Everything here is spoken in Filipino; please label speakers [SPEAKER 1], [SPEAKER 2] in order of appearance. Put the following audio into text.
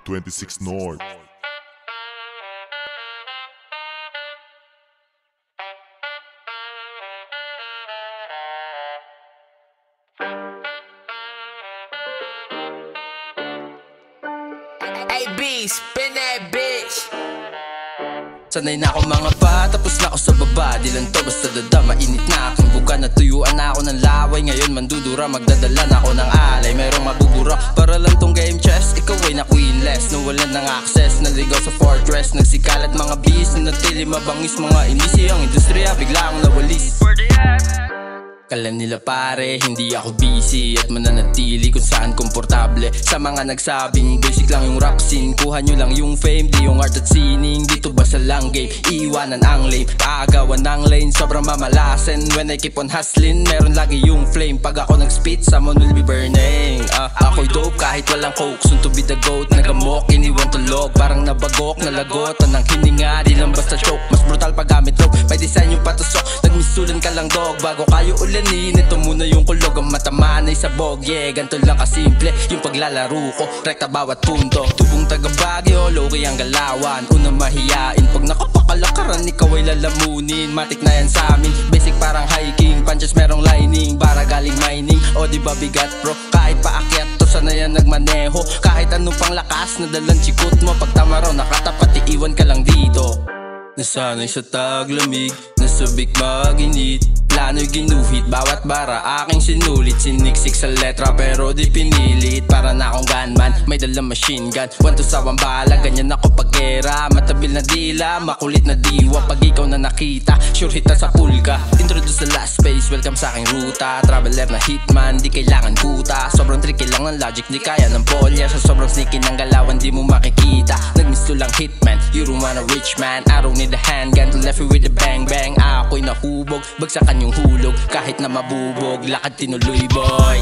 [SPEAKER 1] 26 North.
[SPEAKER 2] AB, spin that bitch.
[SPEAKER 3] Sanay na ako mga pa, tapos na ako sa baba. Di lang to basta dada, mainit na aking buka. Natuyuan na ako ng laway, ngayon mandudura. Magdadala na ako ng alay, mayroong mabubura. Para lang tong game chess, ikaw ay na queenless. Nawalan ng access, naligaw sa fortress. Nagsikalat mga beast, natili mabangis. Mga indisi ang industriya, bigla akong nawalis. Kala nila pare, hindi ako busy at mananatili kung saan komportable. Sa mga nagsabing basic lang yung rap scene, kuha nyo lang yung fame, di yung art at sining. Dito basta lang game, iiwanan ang lame, paagawan ng lane, sobrang mamalasin. When I keep on hustling, meron lagi yung flame. Pag ako nag-spit, someone will be burning. Ako'y dope kahit walang coke, soon to be the goat. Nagamok, iniwan tulog, parang nabagok, nalagotan ng hininga. Di lang basta choke, mas brutal pag gamit rope. May design yung patusok, nagmisulan ka lang dog bago kayo ulit. Ito muna yung kulog, ang matamanay sa bog. Yeah, ganito lang kasimple yung paglalaro ko, rekta bawat punto. Tubong taga Baguio, low-key ang galawan. Unang mahiyain, pag nakapakalakaran, ikaw ay lalamunin. Matik na yan sa amin, basic parang hiking. Punches merong lining, para galing mining. O di ba bigat bro, kahit paakyat to sana yan nagmaneho. Kahit anong pang lakas, nadalang chikot mo. Pag tama raw, nakatapat, iiwan ka lang dito. Nasanay sa taglamig, nasabik mag-init. Plano'y ginuhit, bawat bara aking sinulit. Siniksik sa letra pero di pinilit. Para na akong gunman, may dalang machine gun. 1 to 7 bala, ganyan ako pag-gera. Matabil na dila, makulit na diwa. Pag ikaw na nakita, sure hita sa pulga. Introduce sa last phase, welcome sa aking ruta. Traveler na hitman, di kailangan kuta. Sobrang tricky lang ng logic, di kaya ng polya. Sa sobrang sneaky ng galawan, di mo makikita. Nagmisto lang hitman, you don't want a rich man. I don't need a handgun to left you with a bang bang. Ako'y nahubog, bagsakan yung hulog. Kahit na mabubog, lakad tinuloy boy.